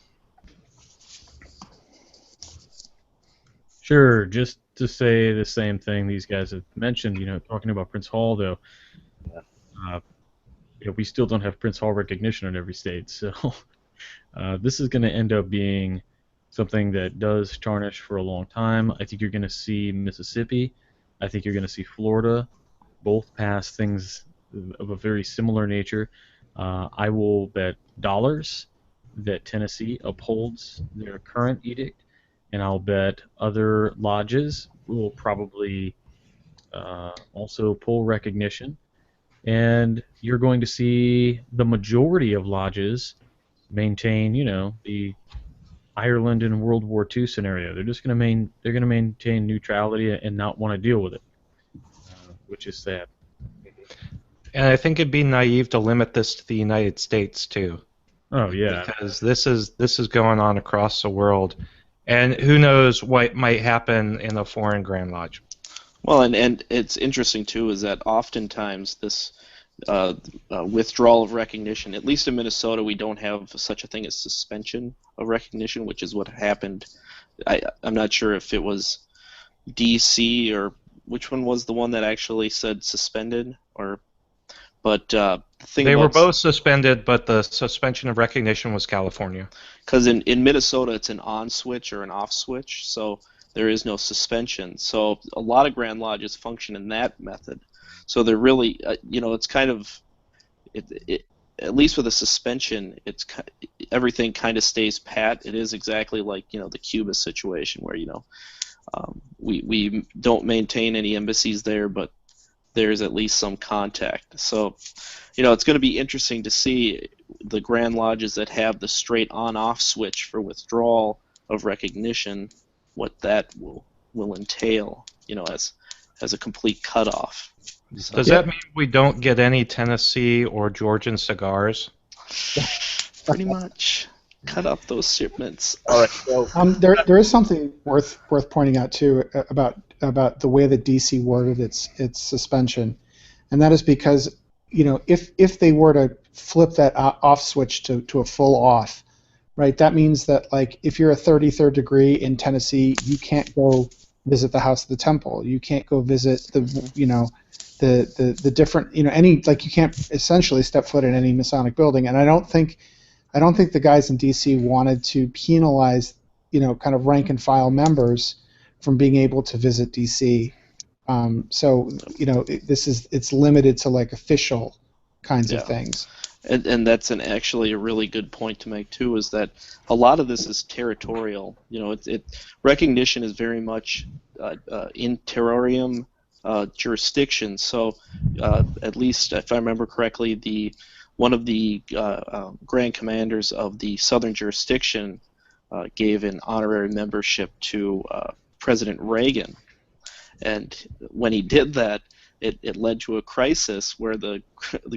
Sure, just to say the same thing these guys have mentioned, talking about Prince Hall, though, we still don't have Prince Hall recognition in every state, so this is going to end up being something that does tarnish for a long time. I think you're going to see Mississippi, I think you're going to see Florida, both pass things of a very similar nature. I will bet dollars that Tennessee upholds their current edict, and I'll bet other lodges will probably also pull recognition. And you're going to see the majority of lodges maintain, the Ireland in World War II scenario. They're just going to maintain neutrality and not want to deal with it, which is sad. And I think it'd be naive to limit this to the United States too. Oh yeah, because this is going on across the world, and who knows what might happen in a foreign Grand Lodge. Well, and it's interesting too is that oftentimes this withdrawal of recognition, at least in Minnesota, we don't have such a thing as suspension of recognition, which is what happened. I'm not sure if it was D.C. or which one was the one that actually said suspended, but the thing they were both suspended, but the suspension of recognition was California. Because in Minnesota, it's an on switch or an off switch, so there is no suspension. So a lot of Grand Lodges function in that method. So they're really, it's kind of, at least with a suspension, everything kind of stays pat. It is exactly like the Cuba situation where we don't maintain any embassies there, but there's at least some contact. So it's going to be interesting to see the Grand Lodges that have the straight on-off switch for withdrawal of recognition, what that will entail, as a complete cutoff. So, Does that mean we don't get any Tennessee or Georgian cigars? pretty much. Cut off those shipments. All right. So there is something worth pointing out too about the way that DC worded its suspension, and that is because if they were to flip that off switch to a full off, right? That means that like if you're a 33rd degree in Tennessee, you can't go visit the House of the Temple. You can't go visit the different any, like, you can't essentially step foot in any Masonic building. And I don't think the guys in DC wanted to penalize kind of rank and file members from being able to visit DC. So it's limited to like official kinds of things. And that's actually a really good point to make too, is that a lot of this is territorial. Recognition is very much in terrorium jurisdiction. So at least if I remember correctly, one of the grand commanders of the southern jurisdiction gave an honorary membership to President Reagan, and when he did that, it led to a crisis where the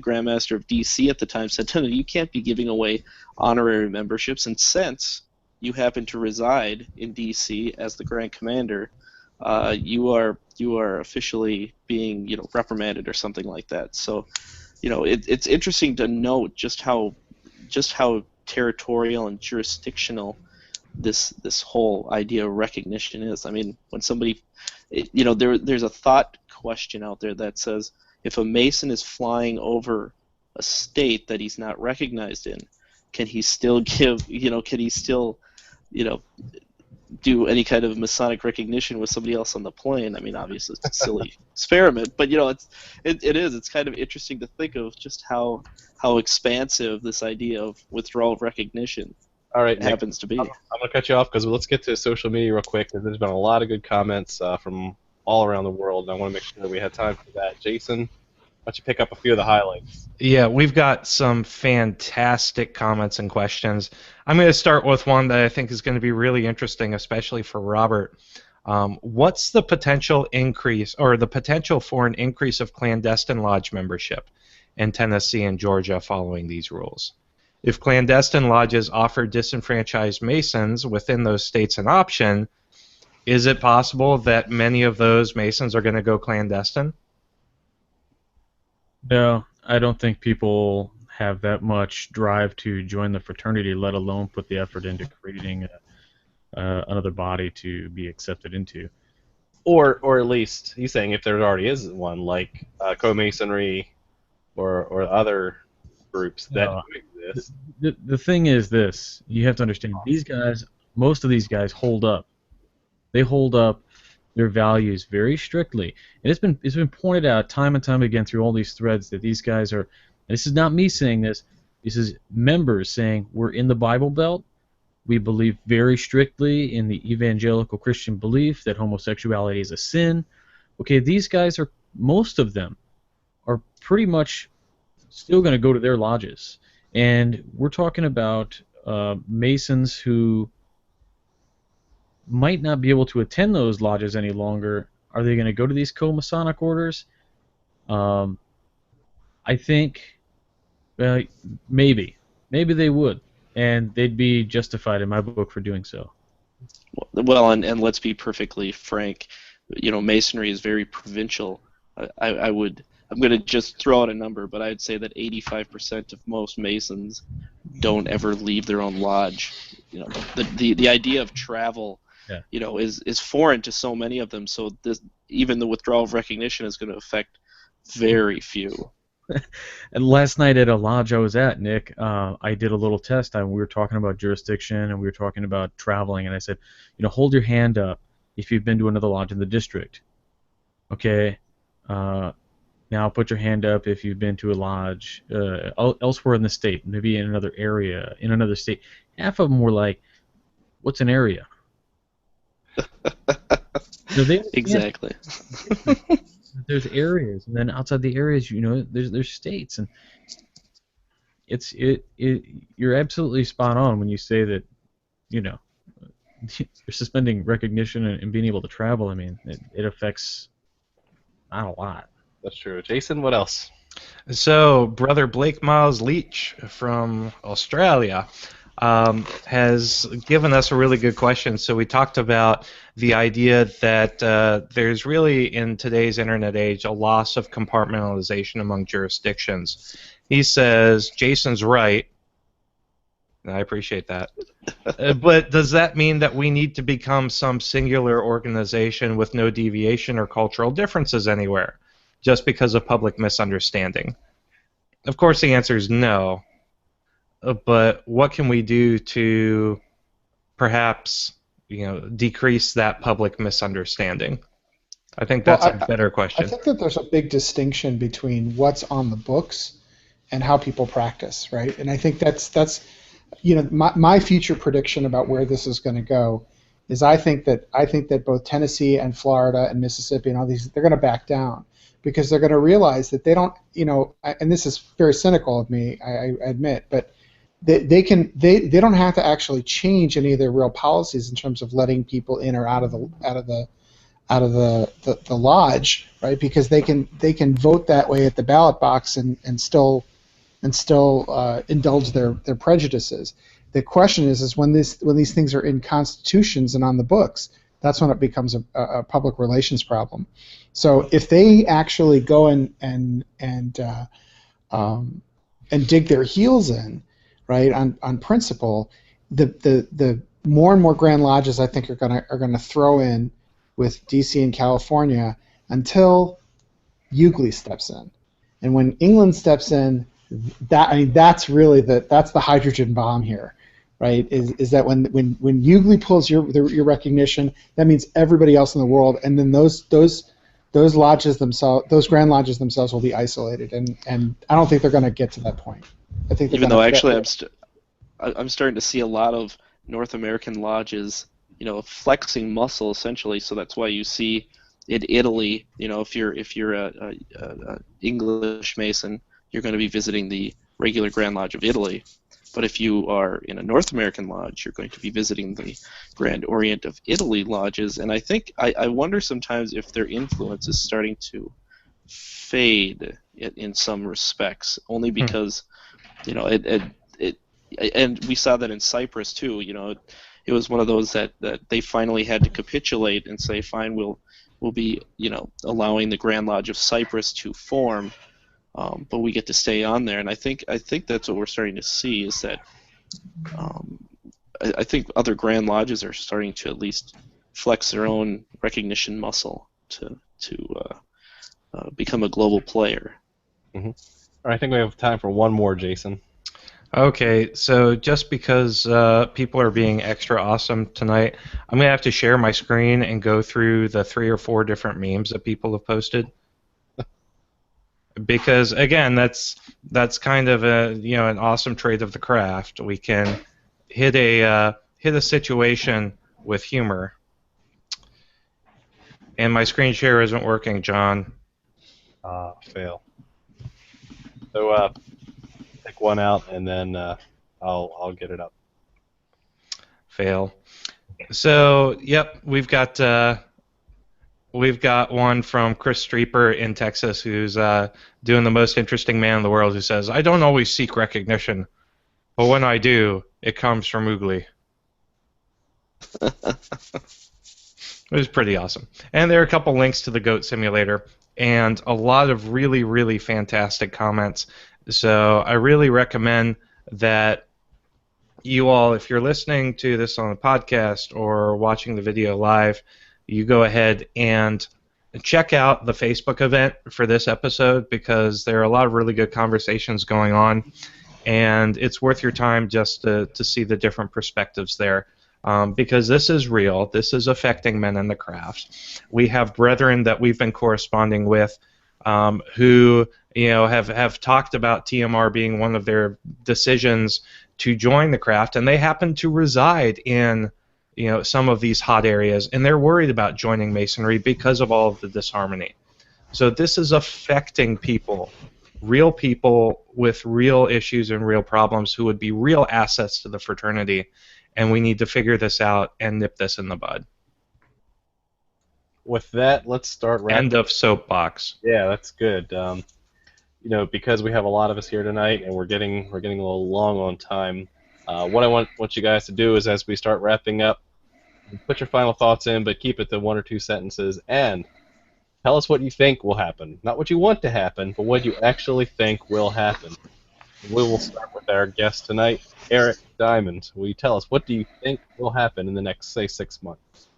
Grand Master of D.C. at the time said, "No, you can't be giving away honorary memberships, and since you happen to reside in D.C. as the Grand Commander, you are officially being reprimanded," or something like that. So, it's interesting to note just how territorial and jurisdictional this whole idea of recognition is. I mean, when somebody, there's a thought question out there that says, if a Mason is flying over a state that he's not recognized in, can he still do any kind of Masonic recognition with somebody else on the plane? I mean, obviously it's a silly experiment, but it's kind of interesting to think of just how expansive this idea of withdrawal of recognition happens to be. I'm going to cut you off because let's get to social media real quick. There's been a lot of good comments from all around the world, and I want to make sure that we had time for that. Jason, why don't you pick up a few of the highlights? Yeah, we've got some fantastic comments and questions. I'm going to start with one that I think is going to be really interesting, especially for Robert. What's the potential increase, or the potential for an increase of clandestine lodge membership in Tennessee and Georgia following these rules? If clandestine lodges offer disenfranchised Masons within those states an option, is it possible that many of those Masons are going to go clandestine? No, I don't think people have that much drive to join the fraternity, let alone put the effort into creating another body to be accepted into. Or at least, he's saying if there already is one, like co-masonry or other groups that do exist. The thing is this, you have to understand, these guys, most of these guys hold up. They hold up their values very strictly. And it's been pointed out time and time again through all these threads that these guys are, and this is not me saying this is members saying, we're in the Bible Belt, we believe very strictly in the evangelical Christian belief that homosexuality is a sin. Okay, these guys are, most of them, are pretty much still going to go to their lodges. And we're talking about Masons who might not be able to attend those lodges any longer. Are they going to go to these co-Masonic orders? I think, well, maybe they would, and they'd be justified in my book for doing so. Well, and let's be perfectly frank, Masonry is very provincial. I'm going to just throw out a number, but I'd say that 85% of most Masons don't ever leave their own lodge. The idea of travel, is foreign to so many of them. So even the withdrawal of recognition is going to affect very few. And last night at a lodge I was at, Nick, I did a little test. We were talking about jurisdiction and we were talking about traveling, and I said, hold your hand up if you've been to another lodge in the district. Okay. Now Now, put your hand up if you've been to a lodge elsewhere in the state, maybe in another area, in another state. Half of them were like, "What's an area?" So they Exactly. there's areas, and then outside the areas, there's states, and you're absolutely spot on when you say that, you're suspending recognition and being able to travel. I mean, it affects not a lot. That's true. Jason, what else? So, Brother Blake Miles Leach from Australia has given us a really good question. So we talked about the idea that there's really, in today's internet age, a loss of compartmentalization among jurisdictions. He says, Jason's right. I appreciate that. But does that mean that we need to become some singular organization with no deviation or cultural differences anywhere, just because of public misunderstanding? Of course, the answer is no. But what can we do to perhaps, decrease that public misunderstanding? I think that's a better question. I think that there's a big distinction between what's on the books and how people practice, right? And I think that's my future prediction about where this is going to go is I think that both Tennessee and Florida and Mississippi and all these, they're going to back down because they're going to realize that they don't, and this is very cynical of me, I admit, but they don't have to actually change any of their real policies in terms of letting people in or out of the lodge, right? Because they can vote that way at the ballot box and still indulge their prejudices. The question is when these things are in constitutions and on the books, that's when it becomes a public relations problem. So if they actually go and dig their heels in, right, on principle, the more and more Grand Lodges I think are gonna throw in with DC and California until Eugley steps in, and when England steps in, that's really that's the hydrogen bomb here, right? Is that when Eugley pulls your recognition, that means everybody else in the world, and then those lodges themselves, those Grand Lodges themselves, will be isolated, and I don't think they're going to get to that point. I think even though actually I'm starting to see a lot of North American lodges, flexing muscle essentially. So that's why you see in Italy, if you're a English Mason, you're going to be visiting the regular Grand Lodge of Italy. But if you are in a North American lodge, you're going to be visiting the Grand Orient of Italy lodges. And I think I wonder sometimes if their influence is starting to fade in some respects, only because and we saw that in Cyprus too. It was one of those that they finally had to capitulate and say, fine, we'll be allowing the Grand Lodge of Cyprus to form. But we get to stay on there, and I think that's what we're starting to see is that I think other Grand Lodges are starting to at least flex their own recognition muscle to become a global player. Mm-hmm. All right, I think we have time for one more, Jason. Okay, so just because people are being extra awesome tonight, I'm going to have to share my screen and go through the 3 or 4 different memes that people have posted. Because again, that's kind of an awesome trait of the craft. We can hit a situation with humor. And my screen share isn't working, John. Fail. So pick one out, and then I'll get it up. Fail. So yep, we've got one from Chris Streeper in Texas who's doing the most interesting man in the world, who says, I don't always seek recognition, but when I do, it comes from Oogly. It was pretty awesome. And there are a couple links to the Goat Simulator and a lot of really, really fantastic comments. So I really recommend that you all, if you're listening to this on the podcast or watching the video live, you go ahead and check out the Facebook event for this episode, because there are a lot of really good conversations going on, and it's worth your time just to see the different perspectives there, because this is real. This is affecting men in the craft. We have brethren that we've been corresponding with who have talked about TMR being one of their decisions to join the craft, and they happen to reside in some of these hot areas, and they're worried about joining Masonry because of all of the disharmony. So this is affecting people, real people with real issues and real problems who would be real assets to the fraternity, and we need to figure this out and nip this in the bud. With that, let's start wrapping. End of soapbox. Yeah, that's good. Because we have a lot of us here tonight, and we're getting a little long on time. What I want you guys to do is, as we start wrapping up, put your final thoughts in, but keep it to 1 or 2 sentences, and tell us what you think will happen. Not what you want to happen, but what you actually think will happen. We will start with our guest tonight, Eric Diamond. Will you tell us, what do you think will happen in the next, say, 6 months?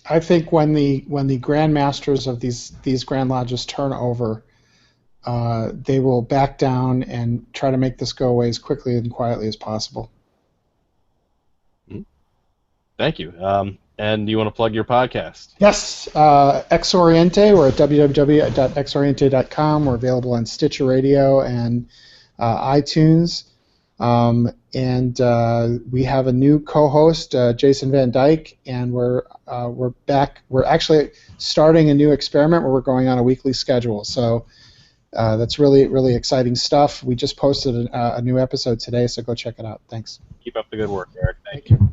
I think when the Grand Masters of these Grand Lodges turn over, they will back down and try to make this go away as quickly and quietly as possible. Thank you. And you want to plug your podcast? Yes, X-Oriente. We're at www.xoriente.com. We're available on Stitcher Radio and iTunes. And we have a new co-host, Jason Van Dyke, and we're back. We're actually starting a new experiment where we're going on a weekly schedule. So that's really, really exciting stuff. We just posted a new episode today, so go check it out. Thanks. Keep up the good work, Eric. Thank you.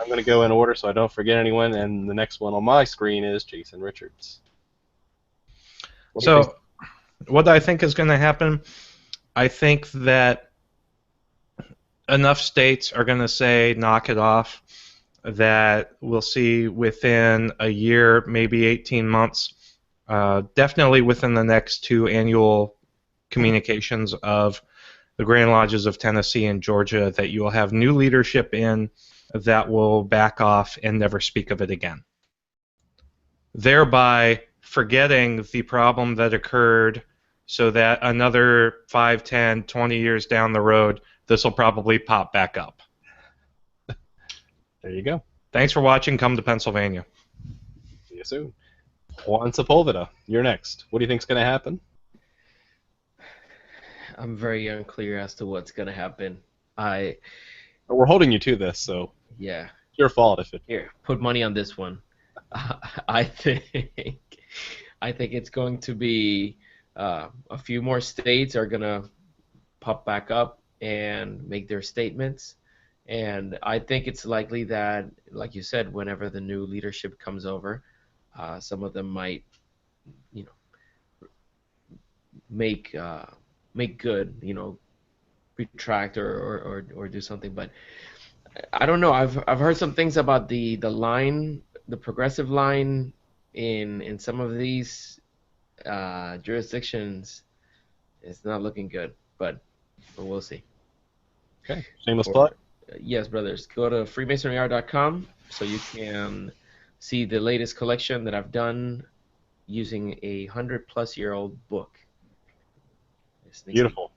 I'm going to go in order so I don't forget anyone, and the next one on my screen is Jason Richards. What I think is going to happen, I think that enough states are going to say knock it off, that we'll see within a year, maybe 18 months, definitely within the next 2 annual communications of the Grand Lodges of Tennessee and Georgia, that you will have new leadership in that will back off and never speak of it again, thereby forgetting the problem that occurred, so that another 5, 10, 20 years down the road, this will probably pop back up. There you go. Thanks for watching. Come to Pennsylvania. See you soon. Juan Sepulveda, you're next. What do you think's going to happen? I'm very unclear as to what's going to happen. We're holding you to this, so Yeah. it's your fault if it. Here, put money on this one. I think it's going to be a few more states are going to pop back up and make their statements. And I think it's likely that, like you said, whenever the new leadership comes over, some of them might, make good, retract or do something. But I don't know. I've heard some things about the line, the progressive line in some of these jurisdictions. It's not looking good, but we'll see. Okay. Shameless plug. Yes, brothers. Go to freemasonryr.com so you can see the latest collection that I've done using a 100-plus-year-old book. Yes, Beautiful.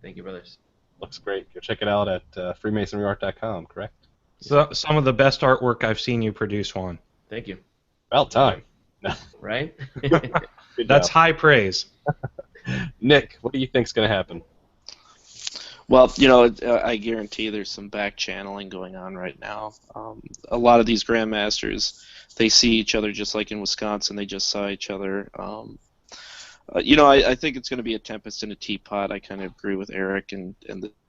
Thank you, brothers. Looks great. Go check it out at freemasonryart.com, correct? So, some of the best artwork I've seen you produce, Juan. Thank you. About time. Right? Good That's job. high praise. Nick, what do you think's going to happen? Well, I guarantee there's some back channeling going on right now. A lot of these grandmasters, they see each other just like in Wisconsin. They just saw each other. I think it's going to be a tempest in a teapot. I kind of agree with Eric, and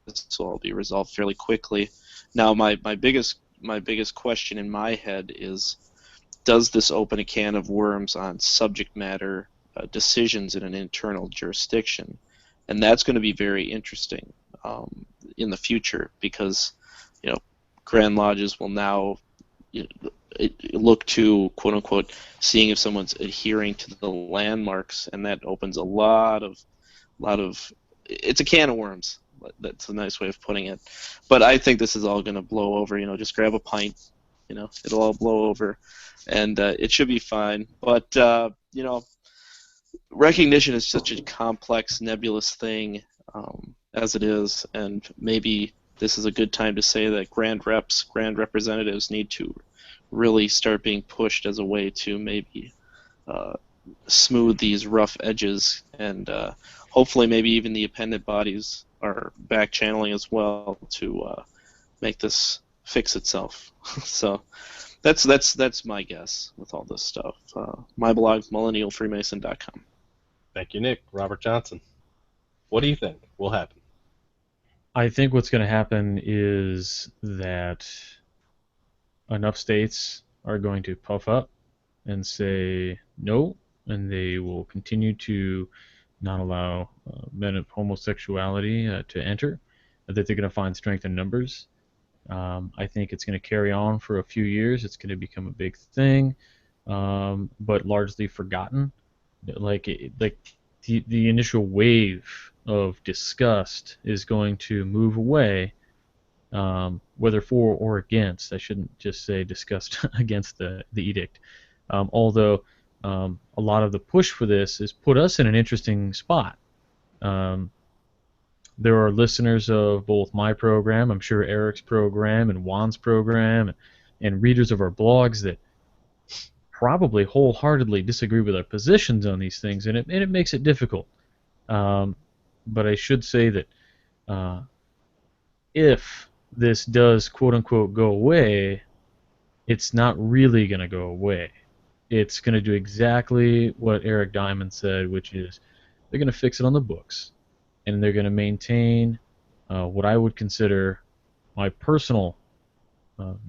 this will all be resolved fairly quickly. Now, my biggest question in my head is, does this open a can of worms on subject matter decisions in an internal jurisdiction? And that's going to be very interesting in the future, because Grand Lodges will now look to, quote unquote, seeing if someone's adhering to the landmarks, and that opens a lot of it's a can of worms. That's a nice way of putting it. But I think this is all going to blow over. Just grab a pint. It'll all blow over, and it should be fine. But recognition is such a complex, nebulous thing as it is, and maybe this is a good time to say that grand representatives need to really start being pushed as a way to maybe smooth these rough edges, and hopefully maybe even the appendant bodies are back channeling as well to make this fix itself. So that's my guess with all this stuff. My blog, millennialfreemason.com. Thank you, Nick. Robert Johnson. What do you think will happen? I think what's going to happen is that enough states are going to puff up and say no, and they will continue to not allow men of homosexuality to enter, that they're going to find strength in numbers. I think it's going to carry on for a few years. It's going to become a big thing, but largely forgotten. Like the initial wave of disgust is going to move away, whether for or against. I shouldn't just say disgust against the edict. Although a lot of the push for this has put us in an interesting spot. There are listeners of both my program, I'm sure Eric's program, and Juan's program, and readers of our blogs that probably wholeheartedly disagree with our positions on these things, and it makes it difficult. But I should say that if this does, quote-unquote, go away, it's not really going to go away. It's going to do exactly what Eric Diamond said, which is they're going to fix it on the books, and they're going to maintain what I would consider my personal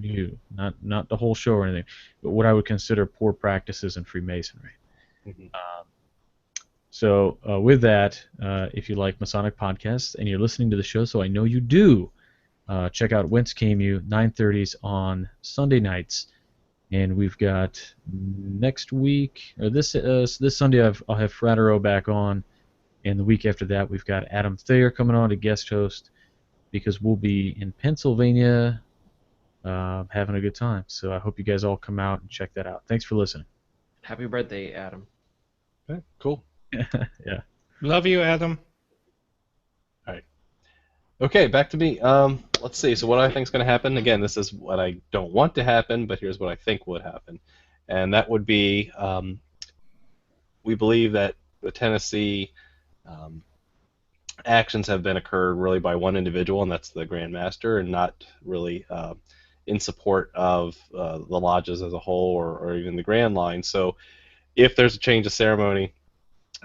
view, not the whole show or anything, but what I would consider poor practices in Freemasonry. Mm-hmm. So with that, if you like Masonic podcasts and you're listening to the show, so I know you do, check out Whence Came You, 9:30s on Sunday nights. And we've got next week, or this Sunday, I'll have Fratero back on, and the week after that we've got Adam Thayer coming on to guest host, because we'll be in Pennsylvania having a good time. So I hope you guys all come out and check that out. Thanks for listening. Happy birthday, Adam. Okay, cool. Yeah. Love you, Adam. All right. Okay, back to me. Let's see. So what I think is going to happen, again, this is what I don't want to happen, but here's what I think would happen. And that would be, we believe that the Tennessee actions have been occurred really by one individual, and that's the Grand Master, and not really in support of the lodges as a whole, or even the Grand Line. So if there's a change of ceremony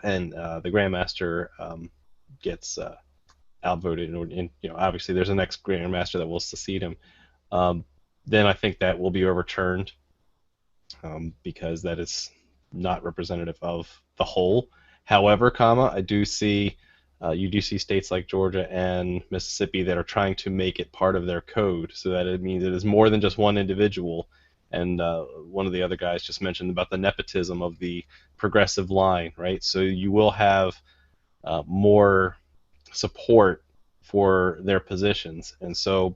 and the Grand Master gets outvoted, and obviously there's a next Grand Master that will succeed him, then I think that will be overturned, because that is not representative of the whole. However, I do see you do see states like Georgia and Mississippi that are trying to make it part of their code, so that it means it is more than just one individual. And one of the other guys just mentioned about the nepotism of the progressive line, right? So you will have more support for their positions, and so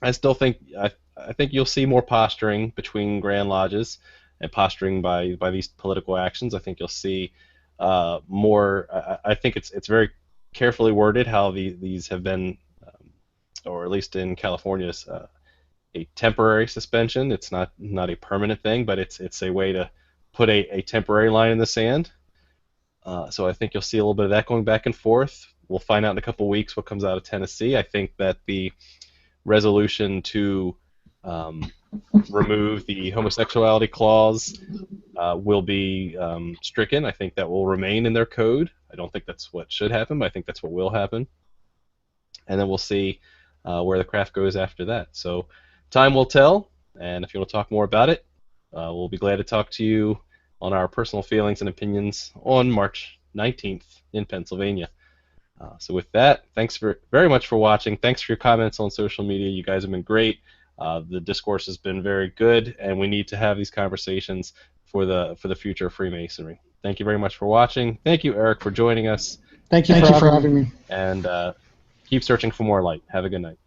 I still think I think you'll see more posturing between Grand Lodges and posturing by these political actions. I think you'll see more. I think it's very carefully worded how these have been, or at least in California, a temporary suspension. It's not a permanent thing, but it's a way to put a temporary line in the sand. So I think you'll see a little bit of that going back and forth. We'll find out in a couple of weeks what comes out of Tennessee. I think that the resolution to remove the homosexuality clause will be stricken. I think that will remain in their code. I don't think that's what should happen, but I think that's what will happen. And then we'll see where the craft goes after that. So time will tell, and if you want to talk more about it, we'll be glad to talk to you on our personal feelings and opinions on March 19th in Pennsylvania. So with that, thanks very much for watching. Thanks for your comments on social media. You guys have been great. The discourse has been very good, and we need to have these conversations for the future of Freemasonry. Thank you very much for watching. Thank you, Eric, for joining us. Thank you for having me. And keep searching for more light. Have a good night.